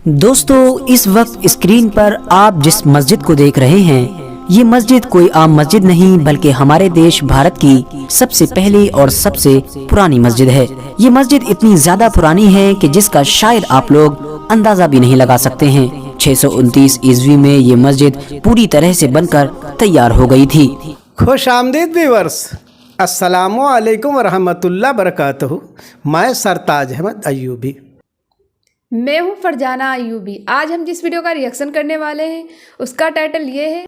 दोस्तों इस वक्त स्क्रीन पर आप जिस मस्जिद को देख रहे हैं, ये मस्जिद कोई आम मस्जिद नहीं बल्कि हमारे देश भारत की सबसे पहली और सबसे पुरानी मस्जिद है। ये मस्जिद इतनी ज्यादा पुरानी है कि जिसका शायद आप लोग अंदाजा भी नहीं लगा सकते हैं। 629 ईस्वी में ये मस्जिद पूरी तरह से बनकर तैयार हो गई थी। खुश आमदीद व्यूअर्स, अस्सलामु अलैकुम वरहमतुल्लाह बरकातहू। मैं सरताज अहमद अयूबी। मैं हूँ फरजाना अयूबी। आज हम जिस वीडियो का रिएक्शन करने वाले हैं उसका टाइटल ये है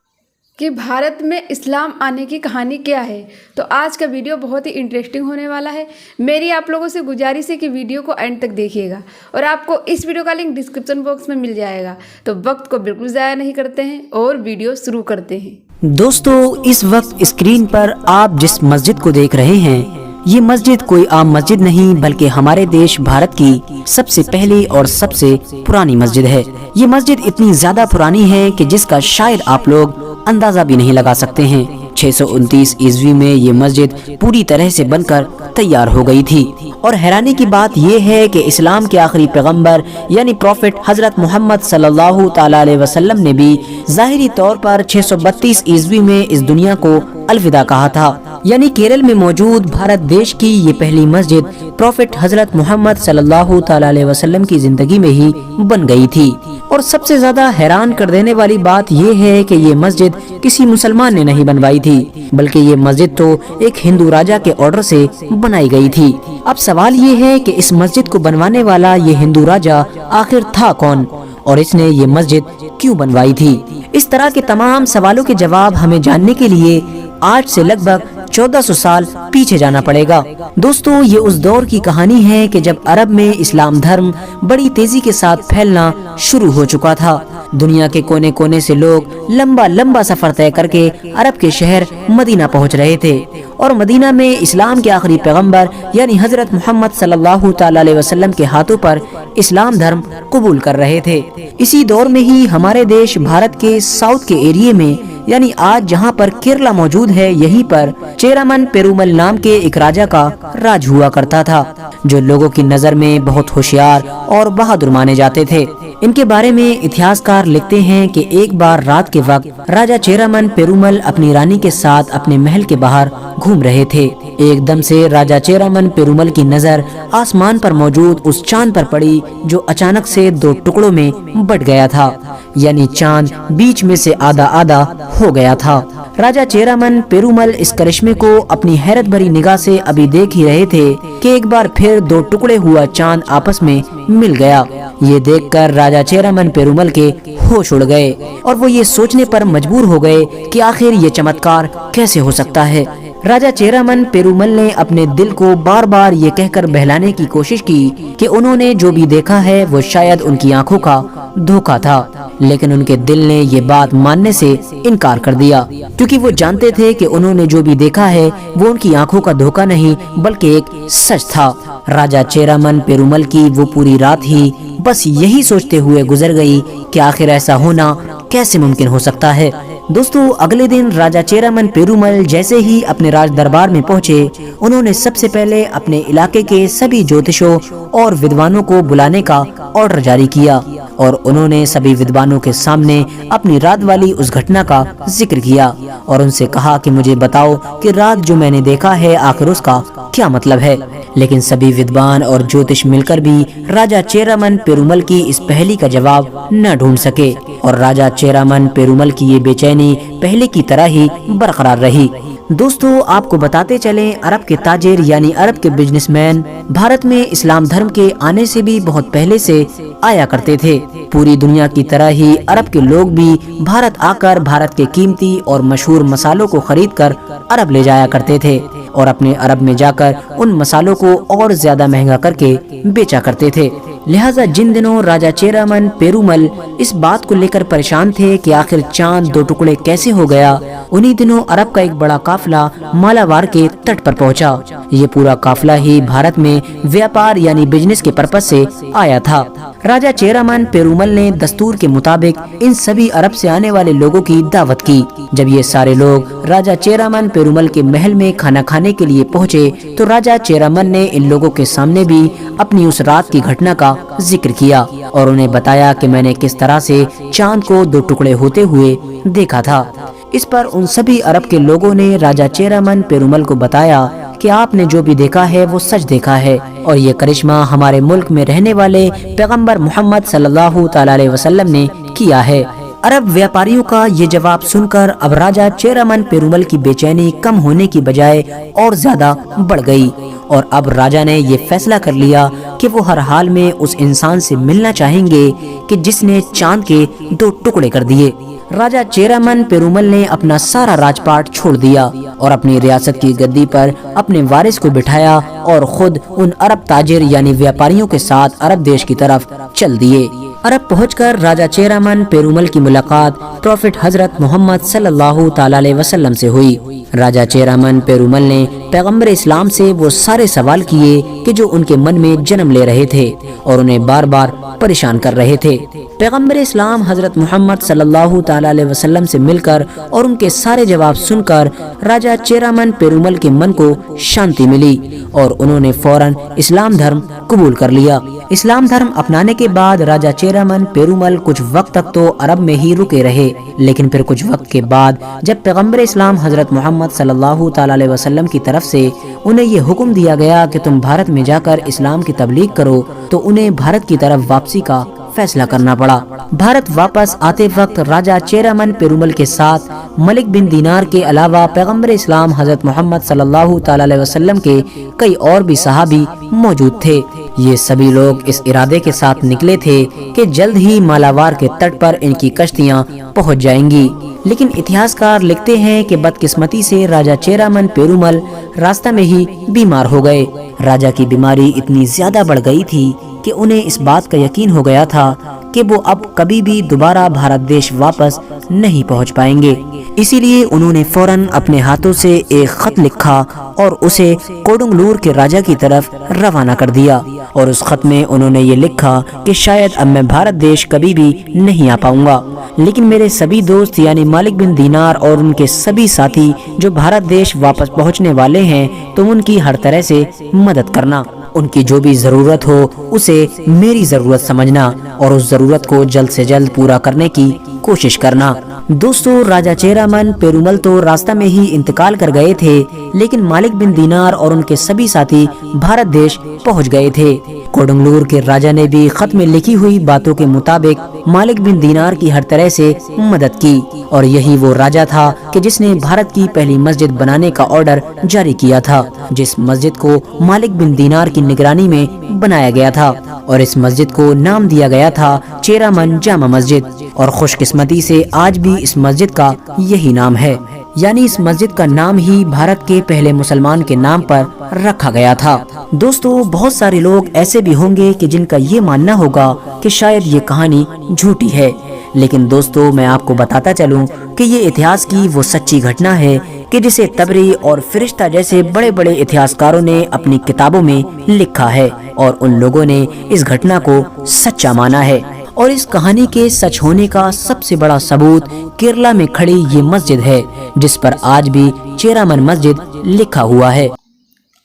कि भारत में इस्लाम आने की कहानी क्या है। तो आज का वीडियो बहुत ही इंटरेस्टिंग होने वाला है। मेरी आप लोगों से गुजारिश है कि वीडियो को एंड तक देखिएगा और आपको इस वीडियो का लिंक डिस्क्रिप्शन बॉक्स में मिल जाएगा। तो वक्त को बिल्कुल ज़ाया नहीं करते हैं और वीडियो शुरू करते हैं। दोस्तों इस वक्त स्क्रीन पर आप जिस मस्जिद को देख रहे हैं, ये मस्जिद कोई आम मस्जिद नहीं बल्कि हमारे देश भारत की सबसे पहली और सबसे पुरानी मस्जिद है। ये मस्जिद इतनी ज्यादा पुरानी है कि जिसका शायद आप लोग अंदाजा भी नहीं लगा सकते हैं। 629 ईस्वी में ये मस्जिद पूरी तरह से बनकर तैयार हो गई थी। और हैरानी की बात यह है कि इस्लाम के आखिरी पैगंबर यानी प्रॉफिट हजरत मोहम्मद सल्लल्लाहु ताला अलैहि वसल्लम ने भी ज़ाहिरी तौर पर 632 ईस्वी में इस दुनिया को अलविदा कहा था। यानी केरल में मौजूद भारत देश की ये पहली मस्जिद प्रॉफिट हजरत मोहम्मद सल्लल्लाहु ताला अलैहि वसल्लम की जिंदगी में ही बन गई थी। और सबसे ज्यादा हैरान कर देने वाली बात यह है कि ये मस्जिद किसी मुसलमान ने नहीं बनवाई थी बल्कि ये मस्जिद तो एक हिंदू राजा के ऑर्डर से बनाई गई थी। अब सवाल ये है कि इस मस्जिद को बनवाने वाला ये हिंदू राजा आखिर था कौन और इसने ये मस्जिद क्यों बनवाई थी। इस तरह के तमाम सवालों के जवाब हमें जानने के लिए आज से लगभग 1400 साल पीछे जाना पड़ेगा। दोस्तों ये उस दौर की कहानी है कि जब अरब में इस्लाम धर्म बड़ी तेजी के साथ फैलना शुरू हो चुका था। दुनिया के कोने कोने से लोग लंबा लंबा सफर तय करके अरब के शहर मदीना पहुंच रहे थे और मदीना में इस्लाम के आखिरी पैगंबर यानी हजरत मोहम्मद सल्लल्लाहु ताला अलैहि वसल्लम के हाथों पर इस्लाम धर्म कबूल कर रहे थे। इसी दौर में ही हमारे देश भारत के साउथ के एरिया में यानी आज जहां पर केरला मौजूद है, यहीं पर चेरामन पेरुमल नाम के एक राजा का राज हुआ करता था जो लोगों की नजर में बहुत होशियार और बहादुर माने जाते थे। इनके बारे में इतिहासकार लिखते हैं कि एक बार रात के वक्त राजा चेरामन पेरुमल अपनी रानी के साथ अपने महल के बाहर घूम रहे थे। एकदम से राजा चेरामन पेरुमल की नजर आसमान पर मौजूद उस चांद पर पड़ी जो अचानक से दो टुकड़ों में बट गया था, यानी चांद बीच में से आधा आधा हो गया था। राजा चेरामन पेरुमल इस करिश्मे को अपनी हैरत भरी निगाह से अभी देख ही रहे थे कि एक बार फिर दो टुकड़े हुआ चांद आपस में मिल गया। ये देखकर राजा चेरामन पेरुमल के होश उड़ गए और वो ये सोचने पर मजबूर हो गए कि आखिर ये चमत्कार कैसे हो सकता है। राजा चेरामन पेरुमल ने अपने दिल को बार बार ये कहकर बहलाने की कोशिश की कि उन्होंने जो भी देखा है वो शायद उनकी आंखों का धोखा था, लेकिन उनके दिल ने ये बात मानने से इनकार कर दिया क्योंकि वो जानते थे कि उन्होंने जो भी देखा है वो उनकी आंखों का धोखा नहीं बल्कि एक सच था। राजा चेरामन पेरुमल की वो पूरी रात ही बस यही सोचते हुए गुजर गई कि आखिर ऐसा होना कैसे मुमकिन हो सकता है। दोस्तों अगले दिन राजा चेरामन पेरुमल जैसे ही अपने राज दरबार में पहुंचे, उन्होंने सबसे पहले अपने इलाके के सभी ज्योतिषों और विद्वानों को बुलाने का ऑर्डर जारी किया और उन्होंने सभी विद्वानों के सामने अपनी रात वाली उस घटना का जिक्र किया और उनसे कहा कि मुझे बताओ कि रात जो मैंने देखा है आखिर उसका क्या मतलब है। लेकिन सभी विद्वान और ज्योतिष मिलकर भी राजा चेरामन पेरुमल की इस पहेली का जवाब न ढूंढ सके और राजा चेरामन पेरुमल की ये बेचैनी पहले की तरह ही बरकरार रही। दोस्तों आपको बताते चलें, अरब के ताजिर यानी अरब के बिजनेसमैन भारत में इस्लाम धर्म के आने से भी बहुत पहले से आया करते थे। पूरी दुनिया की तरह ही अरब के लोग भी भारत आकर भारत के कीमती और मशहूर मसालों को खरीद कर अरब ले जाया करते थे और अपने अरब में जाकर उन मसालों को और ज्यादा महंगा करके बेचा करते थे। लिहाजा जिन दिनों राजा चेरामन पेरुमल इस बात को लेकर परेशान थे कि आखिर चांद दो टुकड़े कैसे हो गया, उन्हीं दिनों अरब का एक बड़ा काफिला मालाबार के तट पर पहुंचा। ये पूरा काफिला ही भारत में व्यापार यानी बिजनेस के पर्पज से आया था। राजा चेरामन पेरुमल ने दस्तूर के मुताबिक इन सभी अरब से आने वाले लोगों की दावत की। जब ये सारे लोग राजा चेरामन पेरुमल के महल में खाना खाने के लिए पहुँचे तो राजा चेरामन ने इन लोगों के सामने भी अपनी उस रात की घटना का जिक्र किया और उन्हें बताया कि मैंने किस तरह से चांद को 2 टुकड़े होते हुए देखा था। इस पर उन सभी अरब के लोगों ने राजा चेरामन पेरुमल को बताया कि आपने जो भी देखा है वो सच देखा है और ये करिश्मा हमारे मुल्क में रहने वाले पैगंबर मोहम्मद सल्लल्लाहु ताला अलैहि वसल्लम ने किया है। अरब व्यापारियों का ये जवाब सुनकर अब राजा चेरामन पेरुमल की बेचैनी कम होने की बजाय और ज्यादा बढ़ गई और अब राजा ने ये फैसला कर लिया कि वो हर हाल में उस इंसान से मिलना चाहेंगे कि जिसने चांद के 2 टुकड़े कर दिए। राजा चेरामन पेरुमल ने अपना सारा राजपाट छोड़ दिया और अपनी रियासत की गद्दी पर अपने वारिस को बिठाया और खुद उन अरब ताजिर यानी व्यापारियों के साथ अरब देश की तरफ चल दिए। अरब पहुंचकर राजा चेरामन पेरुमल की मुलाकात प्रॉफिट हजरत मोहम्मद सल्लल्लाहु ताला अलैहि वसल्लम से हुई। राजा चेरामन पेरुमल ने पैगंबर इस्लाम से वो सारे सवाल किए कि जो उनके मन में जन्म ले रहे थे और उन्हें बार बार परेशान कर रहे थे। पैगंबर इस्लाम हजरत मोहम्मद सल्लल्लाहु ताला अलैहि वसल्लम से मिलकर और उनके सारे जवाब सुनकर राजा चेरामन पेरुमल के मन को शांति मिली और उन्होंने फौरन इस्लाम धर्म कबूल कर लिया। इस्लाम धर्म अपनाने के बाद राजा चेरामन पेरुमल कुछ वक्त तक तो अरब में ही रुके रहे, लेकिन फिर कुछ वक्त के बाद जब पैगंबर इस्लाम हजरत मोहम्मद सल्लल्लाहु ताला अलैहि वसल्लम की तरफ से उन्हें ये हुक्म दिया गया कि तुम भारत में जाकर इस्लाम की तबलीग करो, तो उन्हें भारत की तरफ वापसी का फैसला करना पड़ा। भारत वापस आते वक्त राजा चेरामन पेरुमल के साथ मलिक बिन दीनार के अलावा पैगंबर इस्लाम हजरत मोहम्मद सल्लल्लाहु ताला अलैहि वसल्लम के कई और भी सहाबी मौजूद थे। ये सभी लोग इस इरादे के साथ निकले थे कि जल्द ही मालाबार के तट पर इनकी कश्तियां पहुंच जाएंगी, लेकिन इतिहासकार लिखते हैं कि बदकिस्मती से राजा चेरामन पेरुमल रास्ता में ही बीमार हो गए। राजा की बीमारी इतनी ज्यादा बढ़ गई थी कि उन्हें इस बात का यकीन हो गया था कि वो अब कभी भी दोबारा भारत देश वापस नहीं पहुंच पाएंगे। इसीलिए उन्होंने फौरन अपने हाथों से एक खत लिखा और उसे कोडुंगलूर के राजा की तरफ रवाना कर दिया और उस खत में उन्होंने ये लिखा कि शायद अब मैं भारत देश कभी भी नहीं आ पाऊंगा, लेकिन मेरे सभी दोस्त यानी मालिक बिन दीनार और उनके सभी साथी जो भारत देश वापस पहुंचने वाले हैं, तुम उनकी हर तरह से मदद करना। उनकी जो भी जरूरत हो उसे मेरी जरूरत समझना और उस जरूरत को जल्द से जल्द पूरा करने की कोशिश करना। दोस्तों, राजा चेरामन पेरुमल तो रास्ता में ही इंतकाल कर गए थे, लेकिन मालिक बिन दीनार और उनके सभी साथी भारत देश पहुंच गए थे। कोडुंगलूर के राजा ने भी खत में लिखी हुई बातों के मुताबिक मालिक बिन दीनार की हर तरह से मदद की और यही वो राजा था कि जिसने भारत की पहली मस्जिद बनाने का ऑर्डर जारी किया था, जिस मस्जिद को मालिक बिन दीनार की निगरानी में बनाया गया था और इस मस्जिद को नाम दिया गया था चेरामन जामा मस्जिद। और खुशकिस्मती से आज भी इस मस्जिद का यही नाम है, यानी इस मस्जिद का नाम ही भारत के पहले मुसलमान के नाम पर रखा गया था। दोस्तों, बहुत सारे लोग ऐसे भी होंगे कि जिनका ये मानना होगा कि शायद ये कहानी झूठी है, लेकिन दोस्तों मैं आपको बताता चलूं कि ये इतिहास की वो सच्ची घटना है कि जिसे तबरी और फिरिश्ता जैसे बड़े बड़े इतिहासकारों ने अपनी किताबों में लिखा है और उन लोगों ने इस घटना को सच्चा माना है। और इस कहानी के सच होने का सबसे बड़ा सबूत केरला में खड़ी ये मस्जिद है, जिस पर आज भी चेरामन मस्जिद लिखा हुआ है।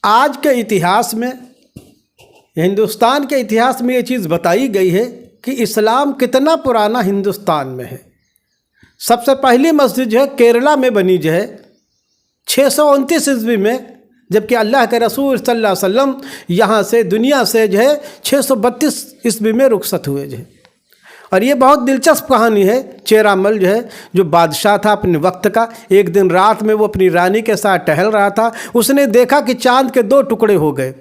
आज के इतिहास में, हिंदुस्तान के इतिहास में ये चीज़ बताई गई है कि इस्लाम कितना पुराना हिंदुस्तान में है। सबसे पहली मस्जिद जो है केरला में बनी जो है 629 ईस्वी में, जबकि अल्लाह के रसूल सल्लल्लाहु अलैहि वसल्लम यहाँ से दुनिया से जो है 632 ईस्वी में रुखसत हुए जो है। और ये बहुत दिलचस्प कहानी है। चेरामल जो है, जो बादशाह था अपने वक्त का, एक दिन रात में वो अपनी रानी के साथ टहल रहा था। उसने देखा कि चांद के 2 टुकड़े हो गए।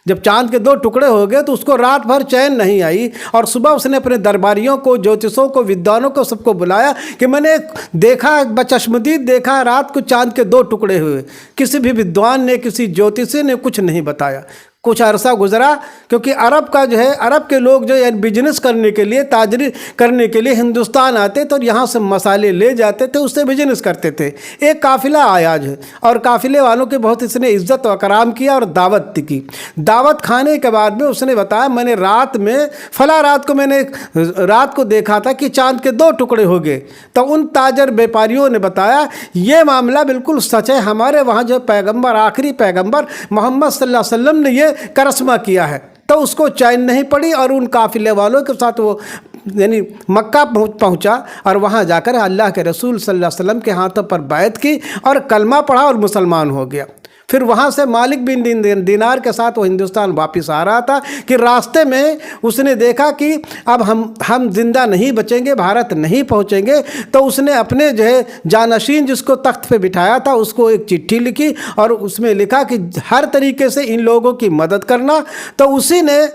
जब चांद के 2 टुकड़े हो गए तो उसको रात भर चैन नहीं आई और सुबह उसने अपने दरबारियों को, ज्योतिषों को, विद्वानों को, सबको बुलाया कि मैंने देखा, बचश्मदीद देखा रात को चांद के 2 टुकड़े हुए। किसी भी विद्वान ने, किसी ज्योतिषी ने कुछ नहीं बताया। कुछ अरसा गुजरा, क्योंकि अरब का जो है, अरब के लोग जो है बिजनेस करने के लिए, ताजरी करने के लिए हिंदुस्तान आते तो यहाँ से मसाले ले जाते थे, उससे बिजनेस करते थे। एक काफ़िला आया जो है, और काफ़िले वालों की बहुत इसने इज्जत व कराम किया और दावत की। दावत खाने के बाद में उसने बताया, मैंने रात में फला रात को देखा था कि चांद के 2 टुकड़े हो गए। तो उन ताजर व्यापारियों ने बताया ये मामला बिल्कुल सच है, हमारे वहाँ जो पैगंबर, आखिरी पैगंबर मोहम्मद सल्लल्लाहु अलैहि वसल्लम ने ये करस्मा किया है। तो उसको चैन नहीं पड़ी और उन काफिले वालों के साथ वो यानी मक्का पहुंचा और वहाँ जाकर अल्लाह के रसूल सल्लल्लाहु अलैहि वसल्लम के हाथों पर बैत की और कलमा पढ़ा और मुसलमान हो गया। फिर वहाँ से मालिक बिन दिनार के साथ वो हिंदुस्तान वापस आ रहा था कि रास्ते में उसने देखा कि अब हम जिंदा नहीं बचेंगे, भारत नहीं पहुँचेंगे। तो उसने अपने जो है जानशीन जिसको तख्त पे बिठाया था उसको एक चिट्ठी लिखी और उसमें लिखा कि हर तरीके से इन लोगों की मदद करना। तो उसी ने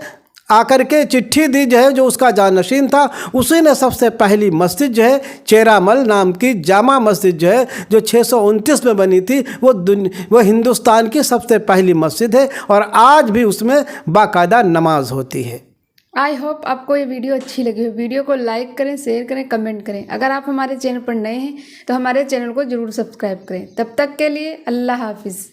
आकर के चिट्ठी दी जो है, जो उसका जानशीन था, उसी ने सबसे पहली मस्जिद जो है चेरामल नाम की जामा मस्जिद जो है, जो 629 में बनी थी, वो हिंदुस्तान की सबसे पहली मस्जिद है और आज भी उसमें बाकायदा नमाज होती है। आई होप आपको ये वीडियो अच्छी लगी हो। वीडियो को लाइक करें, शेयर करें, कमेंट करें। अगर आप हमारे चैनल पर नए हैं तो हमारे चैनल को ज़रूर सब्सक्राइब करें। तब तक के लिए अल्लाह हाफिज़।